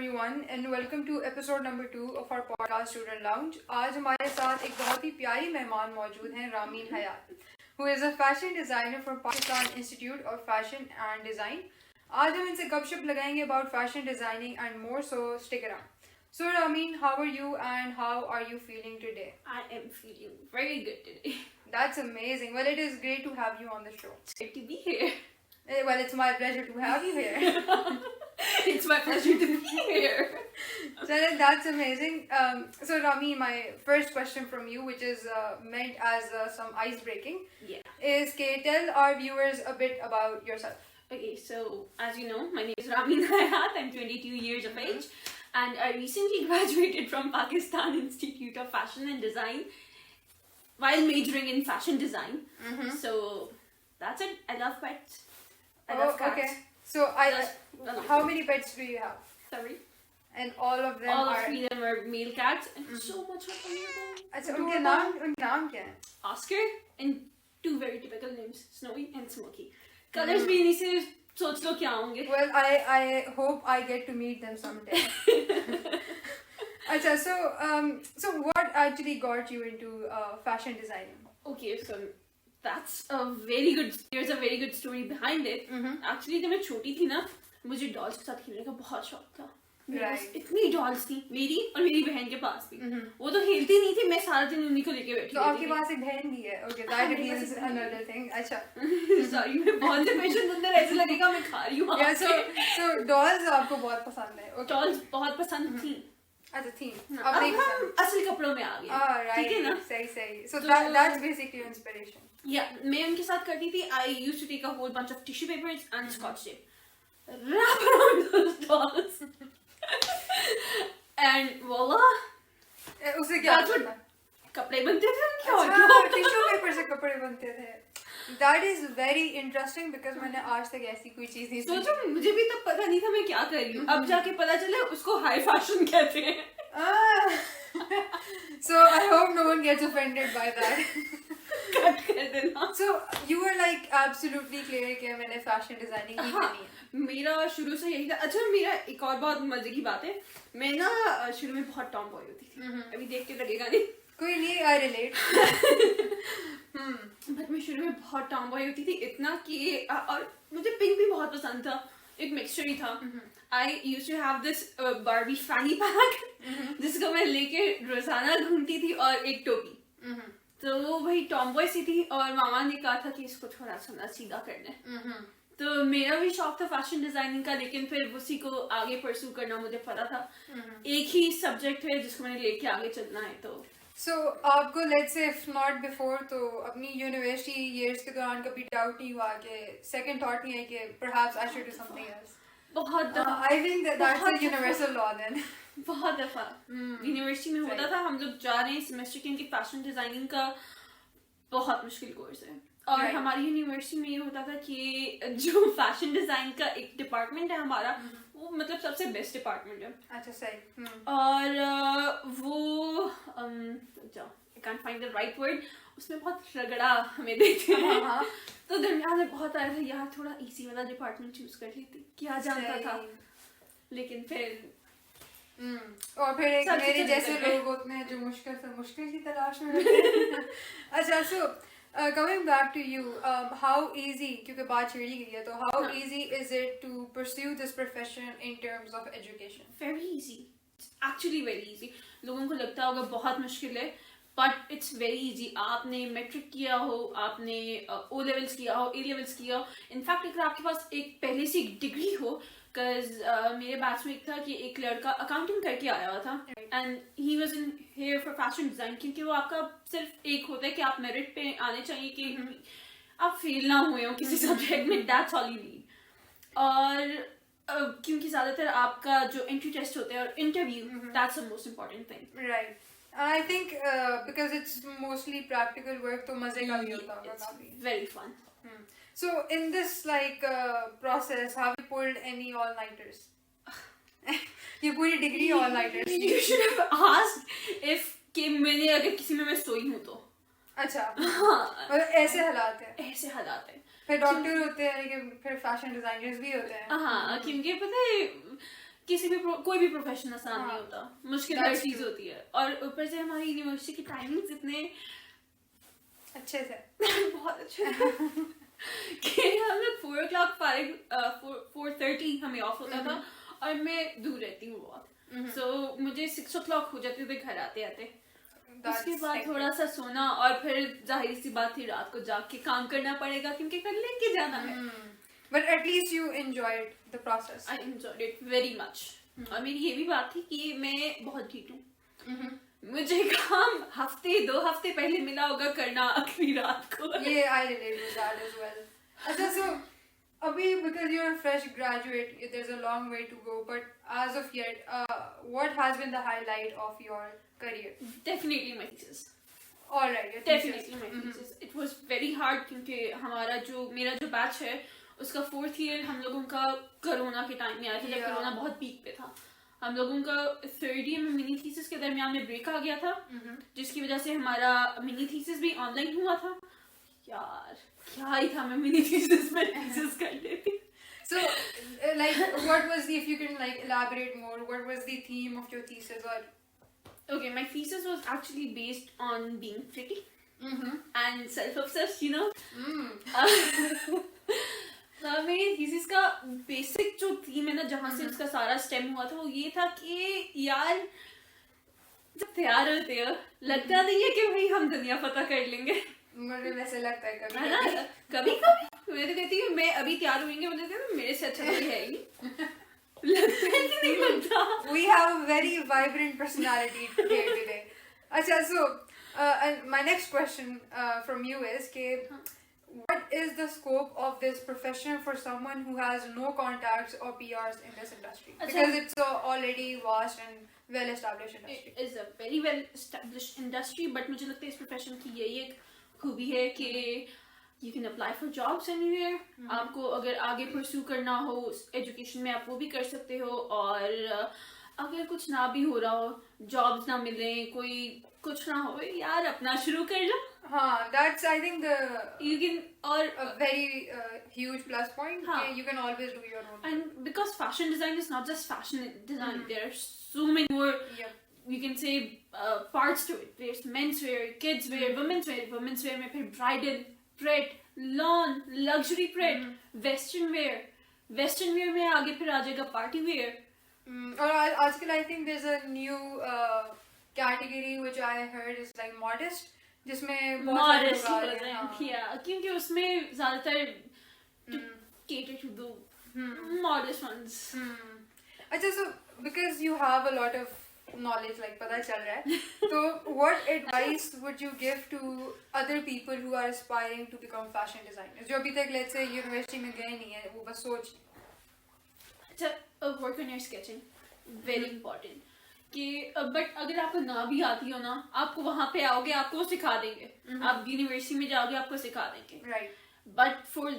everyone and welcome to episode number 2 of our podcast Student Lounge. आज हमारे साथ एक बहुत ही प्यारी मेहमान मौजूद हैं रामीन हयात, who is a fashion designer from Pakistan Institute of Fashion and Design. आज हम इनसे गपशप लगाएंगे about fashion designing and more, so stick around. So Rameen, how are you and how are you feeling today? I am feeling very good today. That's amazing. Well, it is great to have you on the show. It's great to be here. Well, it's my pleasure to have you here. It's my pleasure to be here. So that's amazing. So Rami, my first question from you, which is meant as some ice breaking, is tell our viewers a bit about yourself. Okay, so as you know, my name is Rameen Hayat. I'm 22 years of age, and I recently graduated from Pakistan Institute of Fashion and Design while majoring in fashion design. So that's it. I love pets. I love cats. Okay. So how many pets do you have? 3. And all of them all are... 3 of them are male cats, and so much are adorable. अच्छा, उनके नाम क्या हैं? Oscar and 2 very typical names, Snowy and Smokey. Colors भी इन्हीं से सोच लो क्या होंगे. Well, I hope I get to meet them someday. अच्छा, so what actually got you into fashion designing? Okay, so there's a very good story behind it. Actually जब मैं छोटी थी ना, मुझे डॉल्स के साथ खेलने का बहुत शौक था. इतनी डॉल्स थी मेरी और मेरी बहन के पास भी. वो तो खेलती नहीं थी, मैं सारा दिन उन्हीं को लेके बैठी. तो आपके पास एक बहन भी है? Okay, that is another thing. अच्छा. Sorry, मैं बहुत impatient अंदर ऐसे लगेगा मैं खा रही हूँ. Yeah, so dolls आपको बहुत पसंद है? Okay. डॉल्स बहुत पसंद थी. अच्छा थी. अब हम असल कपड़ों में आ गए. ठीक है ना? सही. So that's basically your inspiration. Yeah, मैं उनके साथ करती थी. I used to take a whole bunch of tissue papers and scotch tape, wrap around those dolls, and voila. उससे क्या होता? कपड़े बनते थे. अच्छा, टिश्यू पेपर से कपड़े बनते थे. That is very interesting because मैंने आज तक ऐसी कोई चीज नहीं सुनी. सोचो, मुझे भी तब पता नहीं था मैं क्या कर रही हूँ. अब जाके पता चले उसको हाई फैशन कहते हैं. So I hope no one gets offended by that. Cut कर देना. So you were like absolutely clear कि मैंने fashion designing ही करनी है. मेरा शुरू से यही था. अच्छा, मेरा एक और बहुत मजे की बात है. मैं ना शुरू में बहुत टॉम बॉय होती थी. अभी देख के लगेगा नहीं. कोई नहीं, I relate. बट मैं शुरू में बहुत टॉम बॉय होती थी, इतना कि और मुझे पिंक भी बहुत पसंद था. एक मिक्सचर ही था. I used to have this Barbie fanny pack जिसको मैं लेके रोजाना घूमती थी, और एक टोपी. तो वो वही टॉम बॉय सी थी, और मामा ने कहा था कि इसको थोड़ा सा सीधा करना है. तो मेरा भी शौक था फैशन डिजाइनिंग का, लेकिन फिर उसी को आगे परस्यू करना मुझे पता था. एक ही सब्जेक्ट है जिसको मैंने लेके आगे चलना है. तो आपको let's say if not before, तो अपनी यूनिवर्सिटी years के दौरान कभी डाउट नहीं हुआ कि second thought नहीं है कि perhaps I should do something else? बहुत दफा. I think that's a universal law then. बहुत दफा यूनिवर्सिटी में होता था. हम लोग जा रहे हैं सेमेस्टर, क्योंकि फैशन डिजाइनिंग का बहुत मुश्किल कोर्स है, और हमारी यूनिवर्सिटी में ये होता था कि जो फैशन डिजाइन का एक डिपार्टमेंट है हमारा, वो मतलब सबसे बेस्ट डिपार्टमेंट है. अच्छा, सही. और वो I can't find the right word, उसमें बहुत रगड़ा हमें देते हैं. तो दरमियान में बहुत आया था यार, थोड़ा इजी वाला डिपार्टमेंट चूज कर लेती, क्या जानता था. लेकिन फिर और फिर एक मेरे जैसे लोग होते हैं जो मुश्किल से मुश्किल की तलाश में रहते हैं. अच्छा, so coming back to you, how easy, क्योंकि बात छेड़ी गई है, तो how easy is it to pursue this profession in terms of education? Very easy. It's actually very easy. लोगों को लगता होगा बहुत मुश्किल है, but it's very easy. आपने मैट्रिक किया हो, आपने O levels किया हो, A levels किया हो. इनफैक्ट अगर आपके पास एक पहले से एक डिग्री हो, मेरे बैच में एक था कि एक लड़का अकाउंटिंग करके आया हुआ था, and he was in here for fashion design, क्योंकि वो आपका सिर्फ एक होता है कि आप मेरिट पे आने चाहिए कि आप फेल ना हुए हो किसी सब्जेक्ट में. That's all you need. और क्योंकि ज्यादातर आपका जो एंट्री टेस्ट होता है और interview, that's the most important thing. Right. I think because it's mostly practical work, तो मजे का भी होता होगा काफी. Very fun. So in this process, have you pulled any all-nighters? ये पूरी degree all-nighters. You should have asked if कि मैंने अगर किसी में मैं सोई हूँ तो. अच्छा. मतलब ऐसे हालात है. ऐसे हालात है. फिर डॉक्टर होते हैं, लेकिन फिर फैशन डिजाइनर्स भी होते हैं. हाँ, क्योंकि पता है किसी भी कोई भी प्रोफेशन आसान नहीं होता, मुश्किल हर That's चीज true. होती है। और ऊपर से हमारी यूनिवर्सिटी की टाइमिंग्स इतने अच्छे से बहुत अच्छे कि हम लोग 4 o'clock 4:30 हमें ऑफ होता था, और मैं दूर रहती हूँ बहुत, सो मुझे 6 o'clock हो जाते थे घर आते आते। उसके बाद थोड़ा सा सोना, और फिर जाहिर सी बात थी रात को जाग के काम करना पड़ेगा क्योंकि कल लेके जाना है। But at least you enjoyed the process. I enjoyed it very much. और मेरी ये भी बात थी कि मैं बहुत ढीठ हूँ, मुझे काम 2 हफ्ते पहले मिला होगा करना आखिरी रात को। Yeah, I relate with that as well. अच्छा, so अभी because you're a fresh graduate, there's a long way to go. But as of yet, what has been the highlight of your career? Definitely my thesis. All right, your Definitely my thesis. It was very hard क्योंकि मेरा जो batch है उसका 4th year हम लोगों का corona के time में आया था, जब कोरोना बहुत पीक पे था। हम लोगों का 3rd year में मिनी थीसिस के दरमियान में ब्रेक आ गया था, जिसकी वजह से हमारा मिनी थीसिस भी ऑनलाइन हुआ था। यार क्या ही था, मैं मिनी थीसिस में थीसिस कर लेती। So, like, what was if you can like elaborate more, what was the theme of your thesis? Or okay, my thesis was actually based on being pretty and self-obsessed, you know. मेरी thesis का basic जो theme है ना, जहाँ से उसका सारा stem हुआ था, वो ये था कि यार जब तैयार होते हो लगता नहीं है कि भाई हम दुनिया पता कर लेंगे। मुझे वैसे लगता है कभी है ना, कभी कभी मैं तो कहती हूँ मैं अभी तैयार हुएंगे, मुझे कहती हूँ मेरे से अच्छा कोई है ही लगता है कि नहीं लगता। We have a very vibrant personality here today. अच्छा, so my next question from you is कि what is the scope of this profession for someone who has no contacts or PRs in this industry? Because it's already vast and well established industry. It is a very well established industry, but मुझे लगता है इस profession की यही एक खूबी है कि you can apply for jobs anywhere. आपको अगर आगे pursue करना हो एजुकेशन में आप वो भी कर सकते हो, और अगर कुछ ना भी हो रहा हो, जॉब्स ना मिले, कोई कुछ ना हो, यार अपना शुरू कर लो। हाँ, that's I think the you can or a very huge plus point. हाँ. You can always do your own. And because fashion design is not just fashion design, there are so many more. Yep. You can say parts to it. There's menswear, kids wear, women's wear में फिर bridal, pret, lawn, luxury pret, western wear में आगे फिर आ जाएगा party wear. और आजकल I think there's a new category which I heard is like modest, जिसमें बहुत सारे लोग आ रहे हैं। Yeah, क्योंकि उसमें ज़्यादातर cater to the modest ones. अच्छा, so because you have a lot of knowledge, like पता चल रहा है, तो what advice would you give to other people who are aspiring to become fashion designers, जो अभी तक let's say यूनिवर्सिटी में गए नहीं है, वो बस सोच। अच्छा, work on your sketching, very important. कि बट अगर आपको ना भी आती हो ना, आपको वहाँ पे आओगे आपको सिखा देंगे, आप यूनिवर्सिटी में जाओगे आपको सिखा देंगे, right. But for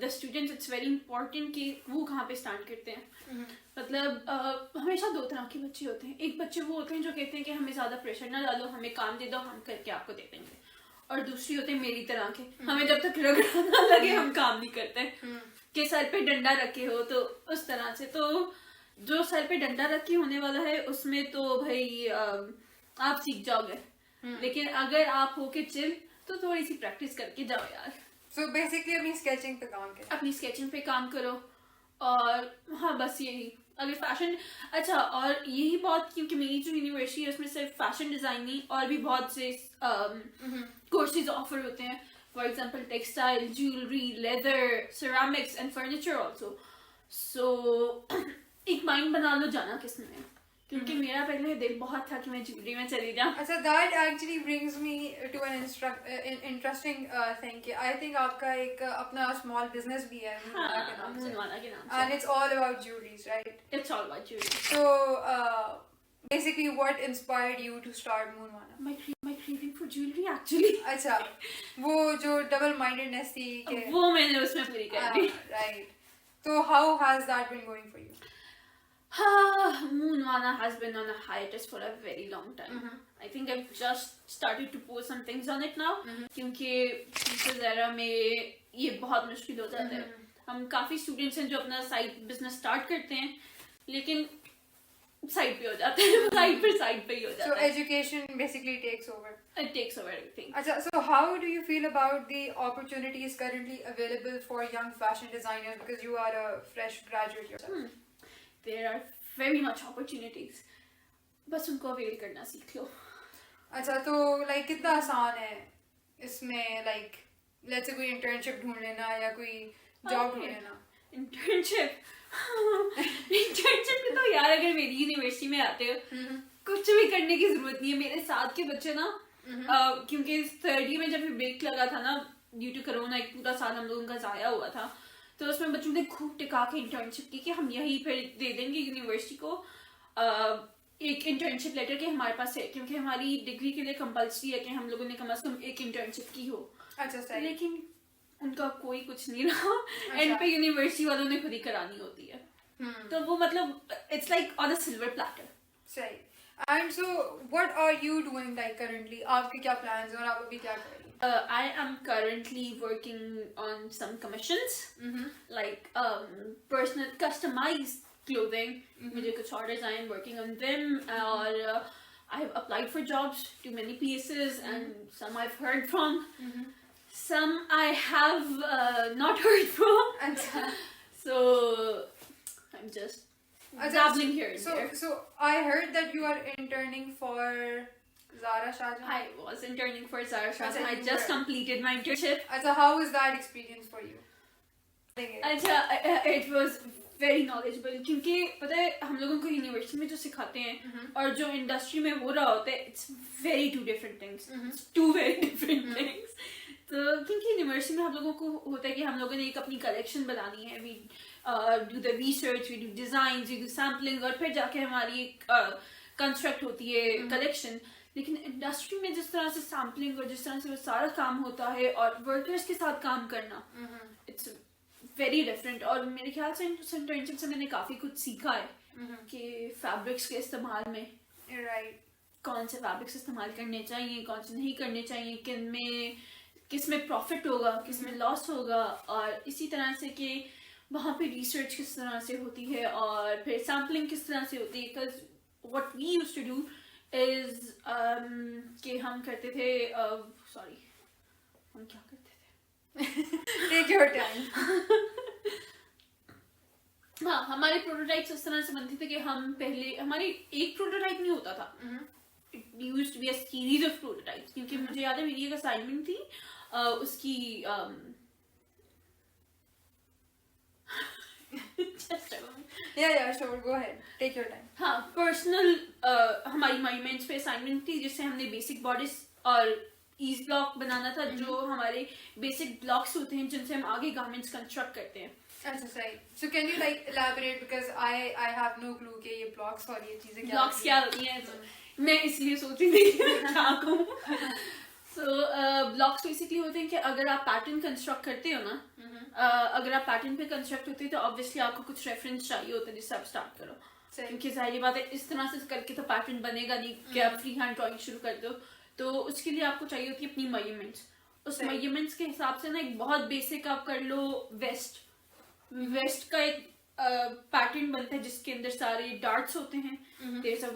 the students it's very important कि वो कहाँ पे स्टार्ट करते हैं। मतलब हमेशा 2 तरह के बच्चे होते हैं। एक बच्चे वो होते हैं जो कहते हैं कि हमें ज़्यादा प्रेशर ना डालो, हमें काम दे दो, हम करके आपको दे देंगे, और दूसरी होते हैं मेरी तरह के, हमें जब तक रगड़ा ना लगे हम काम नहीं करते, कि सर पे डंडा रखे हो। तो उस तरह से तो जो सर पे डंडा रखे होने वाला है उसमें तो भाई आप सीख जाओगे, लेकिन अगर आप हो के चिल तो थोड़ी सी प्रैक्टिस करके जाओ यार। So basically अपनी स्केचिंग पे काम करो, अपनी स्केचिंग पे काम करो, और हाँ बस यही। अगर फैशन अच्छा, और यही बहुत, क्योंकि मेरी जो यूनिवर्सिटी है उसमें सिर्फ फैशन डिजाइनिंग और भी बहुत से कोर्सेज ऑफर होते हैं, for example textile, jewellery, leather, ceramics and furniture also. So एक माइंड बना लो जाना किस में, क्योंकि मेरा पहले दिल बहुत था कि मैं ज्वेलरी में चली जाऊँ। अच्छा, that actually brings me to an interesting thing कि I think आपका एक अपना small business भी है मूनवाना के नाम से, मूनवाना के नाम से, and it's all about jewelries, right? It's all about jewelry. So basically what inspired you to start Moonvana? My craving for jewelry actually. अच्छा, वो जो double mindedness थी कि वो मैंने उसमें पूरी कर दी। Right. So how has that been going for you? Moonvana has been on a hiatus for a very long time. I think I've just started to post some things on it now, क्योंकि इस era में ये बहुत मुश्किल हो जाता है। हम काफ़ी स्टूडेंट्स हैं जो अपना साइड बिजनेस स्टार्ट करते हैं, लेकिन साइड पे हो जाते हैं, साइड पे ही हो जाता So है. education basically takes over. It takes over everything. Acha, so how do you feel about the opportunities currently available for young fashion designers, because you are a fresh graduate yourself? There are very much opportunities. बस उनको avail करना सीख लो. अच्छा, तो like कितना आसान है इसमें, like let's say कोई internship ढूंढ लेना या कोई job ढूंढ लेना? Internship में तो यार अगर मेरी यूनिवर्सिटी में आते हो कुछ भी करने की जरूरत नहीं है. मेरे साथ के बच्चे ना क्योंकि थर्ड ईयर में जब ब्रेक लगा था ना ड्यू टू कोरोना, एक पूरा साल हम लोगों का जाया हुआ था, तो उसमें बच्चों ने खूब टिका के इंटर्नशिप की कि हम यही फिर दे देंगे यूनिवर्सिटी को एक इंटर्नशिप लेटर के हमारे पास है, क्योंकि हमारी डिग्री के लिए कंपल्सरी है कि हम लोगों ने कम से कम एक इंटर्नशिप की हो. अच्छा सही. लेकिन उनका कोई कुछ नहीं रहा. एंड पे यूनिवर्सिटी वालों ने खुद ही करानी होती है. तो वो मतलब it's like on a silver platter. सही. And so what are you doing like currently? आपके क्या plans हैं और आप अभी क्या कर रही हैं? I am currently working on some commissions, like personal customized clothing. मुझे कुछ orders आए, working on them, और I have applied for jobs to many places, and some I've heard from, some I have not heard from. So I'm just dabbling here and there. So I heard that you are interning for Zara Shahjahan. I was interning for Zara Shahjahan. I just completed my internship. So how was that experience for you? It was very knowledgeable, क्योंकि पता है हम लोगों को university में जो सिखाते हैं और जो इंडस्ट्री में हो रहा होता है, it's very two different things. It's two very different things. तो क्योंकि यूनिवर्सिटी में हम लोगों को होता है कि हम लोगों ने एक अपनी कलेक्शन बनानी है, we do the research, we do designs, we do sampling, और फिर जाके हमारी एक कंस्ट्रक्ट होती है कलेक्शन. लेकिन इंडस्ट्री में जिस तरह से सैम्पलिंग और जिस तरह से वो सारा काम होता है और वर्कर्स के साथ काम करना, इट्स वेरी डिफरेंट. और मेरे ख्याल से इंटर्नशिप से मैंने काफी कुछ सीखा है कि फैब्रिक्स के इस्तेमाल में कौन से फैब्रिक्स इस्तेमाल करने चाहिए, कौन से नहीं करने चाहिए, किस में प्रॉफिट होगा, किस में लॉस होगा, और इसी तरह से कि वहाँ पे रिसर्च किस तरह से होती है और फिर सैम्पलिंग किस तरह से होती है. Because what we used to do is कि हम करते थे हम क्या करते थे टेक योर टाइम. हाँ, हमारे प्रोटोटाइप्स इस तरह से बनते थे कि हम पहले हमारी एक प्रोटोटाइप नहीं होता था. It used to be a series of prototypes. क्योंकि मुझे याद है मेरी एक असाइनमेंट थी उसकी sure, go ahead, take your time. हाँ, पर्सनल हमारी मेजरमेंट्स पे असाइनमेंट थी जिससे हमने बेसिक बॉडीज और ईज ब्लॉक बनाना था, जो हमारे बेसिक ब्लॉक्स होते हैं जिनसे हम आगे गारमेंट्स कंस्ट्रक्ट करते हैं. अच्छा सही. So can you like elaborate, because I have no clue कि ये blocks और ये चीजें क्या होती हैं. मैं इसलिए सोच रही थी क्या कहूँ. So ब्लॉक्स बेसिकली होते हैं कि अगर आप पैटर्न कंस्ट्रक्ट करते हो ना, अगर आप पैटर्न पे कंस्ट्रक्ट होते हैं तो ऑब्वियसली आपको कुछ रेफरेंस चाहिए होता है जिससे आप स्टार्ट करो. क्योंकि जाहिर बात है इस तरह से करके तो पैटर्न बनेगा नहीं कि आप फ्री हैंड ड्राइंग शुरू कर दो. तो उसके लिए आपको चाहिए होती है अपनी मेजरमेंट्स. उस मेजरमेंट्स के हिसाब से ना एक बहुत बेसिक आप कर लो वेस्ट का एक पैटर्न बनता है जिसके अंदर सारे डार्ट्स होते हैं. There is a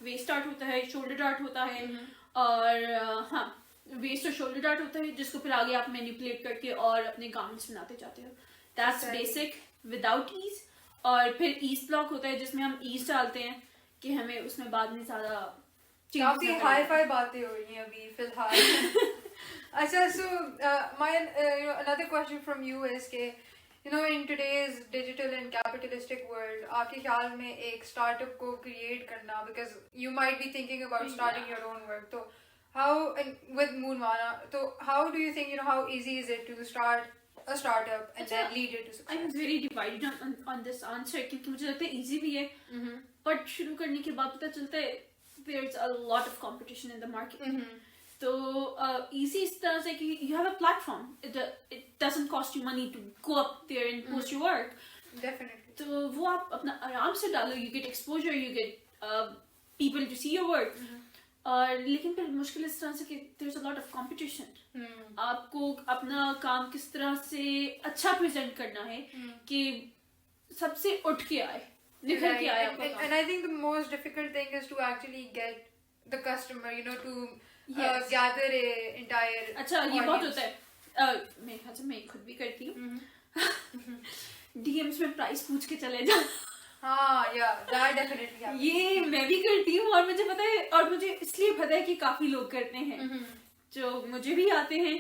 waist dart होता है, शोल्डर डार्ट होता है, और हाँ वेस्ट और शोल्डर डार्ट होता है जिसको फिर आगे आप मैनिपुलेट करके और अपने गारमेंट्स बनाते जाते हो. That's basic without ease. और फिर ईज ब्लॉक होता है जिसमें हम ईज डालते हैं कि हमें उसमें बाद में ज्यादा काफी हाई फाई बातें हो रही हैं अभी फिलहाल. अच्छा, so my another question from you is कि in today's digital and capitalistic world, आपके ख्याल में एक startup को create करना, because you might be thinking about starting your own work, तो how with Moonvana, so how do you think how easy is it to start a startup and then lead it to success? I'm very divided on this answer, क्योंकि मुझे लगता है easy भी है, but शुरू करने के बाद पता चलता है there's a lot of competition in the market. So easy इस तरह से कि you have a platform. It doesn't cost you money to go up there and post your work. Definitely. तो वो आप अपना आराम से डालो, you get exposure, you get people to see your work. और लेकिन फिर मुश्किल इस तरह से कि there's a lot of competition. आपको अपना काम किस तरह से अच्छा प्रेजेंट करना है कि सबसे उठ के आए, निखर के आए आपका काम. And I think the most difficult thing is to actually get the customer, you know, to Yes. gather a entire अच्छा ये audience. बहुत होता है. मेरे ख्याल से मैं खुद भी करती हूँ. DMs में प्राइस पूछ के चले जा. हाँ, yeah, that definitely happens. ये मैं भी करती हूँ और मुझे पता है, और मुझे इसलिए पता है कि काफी लोग करते हैं जो मुझे भी आते हैं.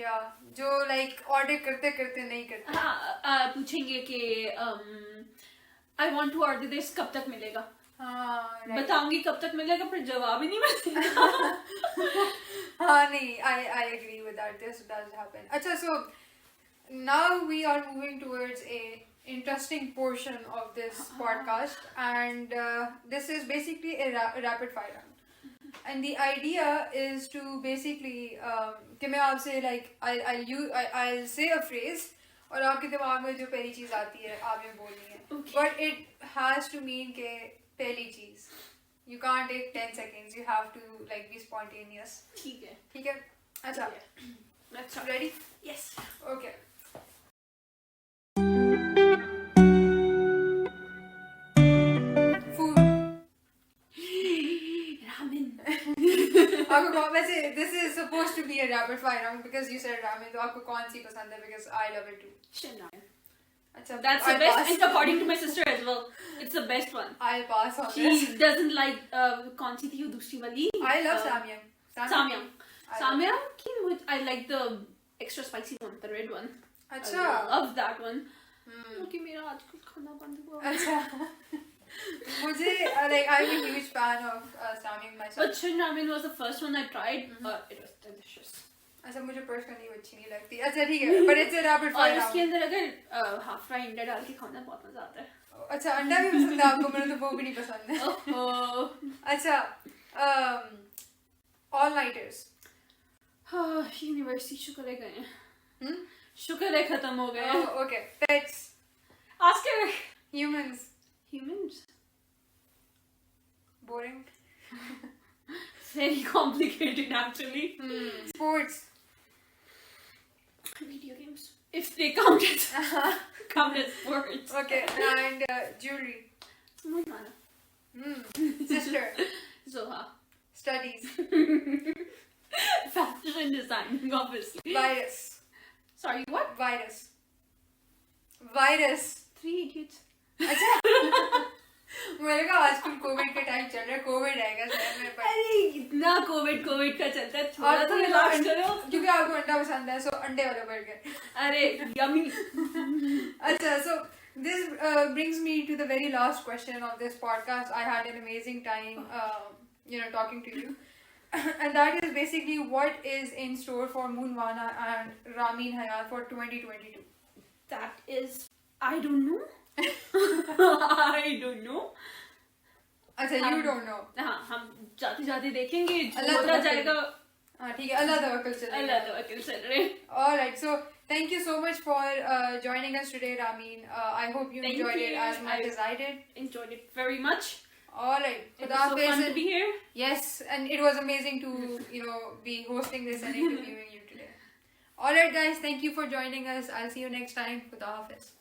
Yeah, जो like order करते करते नहीं करते. हाँ, पूछेंगे कि I want to order this, कब तक मिलेगा. हाँ, right. बताऊंगी कब तक मिलेगा, पर जवाब ही नहीं मिलेगा. हाँ नहीं, I agree with that. This does happen. अच्छा, so now we are moving towards a interesting portion of this podcast, and this is basically a rapid fire round. And the idea is to basically कि मैं आपसे like I'll say a phrase और आपके दिमाग में जो पहली चीज आती है आप ये बोलनी है. Okay. But it has to mean के पहली चीज. You can't take 10 seconds. You have to like be spontaneous. ठीक है. ठीक है. अच्छा. Let's start. Ready? Yes. Okay. Food. Ramen. आपको वैसे this is supposed to be a rapid fire round because you said ramen. तो आपको कौन सी पसंद है? Because I love it too. Ramen. अच्छा. That's the I'll best, pass. and according to my sister as well, it's the best one. I'll pass on this. She doesn't like कौन सी थी वो दूसरी वाली? I love samyang. Samyang. I Samyang की I like the extra spicy one, the red one. अच्छा. I love that one. क्योंकि मेरा आजकल खाना बंद हुआ. अच्छा. मुझे like I'm a huge fan of samyang myself. But Shin Ramen was the first one I tried. It was delicious. अच्छा मुझे पर्सनली अच्छी नहीं लगती. अच्छा ठीक है. But it's a rapid और fire इसके round. अंदर अगर हाफ फ्राई अंडा डाल के खाना बहुत मजा आता है. अच्छा अंडा भी पसंद है आपको. मुझे तो वो भी नहीं पसंद है. ओह. अच्छा. All nighters. यूनिवर्सिटी शुक्र है गए. शुक्र है खत्म हो गए. Oh, okay. Pets. Oscar. Humans. Humans. Boring. Very complicated actually. Sports. Video games. If they count as sports. Okay. And jewelry. Moonvana. Sister. Zoha. Studies. Fashion design, obviously. Virus. Sorry, what? Virus. Virus. 3 Idiots. अच्छा. मेरे का आजकल Covid का time चल रहा है. Covid आएगा शहर में. अरे इतना कोविड का चलता है. थोड़ा तो रिलैक्स करो. क्योंकि आपको अंडा पसंद है, सो अंडे वाला बर्गर. अरे यम्मी. अच्छा, so this brings me to the very last question of this podcast. I had an amazing time, talking to you, and that is basically what is in store for Moonvana and Rameen Hayat for 2022. That is, I don't know. I don't know. अच्छा, you don't know. हाँ, हम जाते जाते देखेंगे. अल्लाह होता जाएगा. हाँ ठीक है. अल्लाह तवक्कल चलेगा. अल्लाह तवक्कल चल रहे. All right, so thank you so much for joining us today, Rameen. I hope you Thank enjoyed you. it as much as I did. Enjoyed it very much. All right. It was so fun to be here. Yes, and it was amazing to be hosting this and interviewing you today. All right, guys. Thank you for joining us. I'll see you next time. Khuda Hafiz.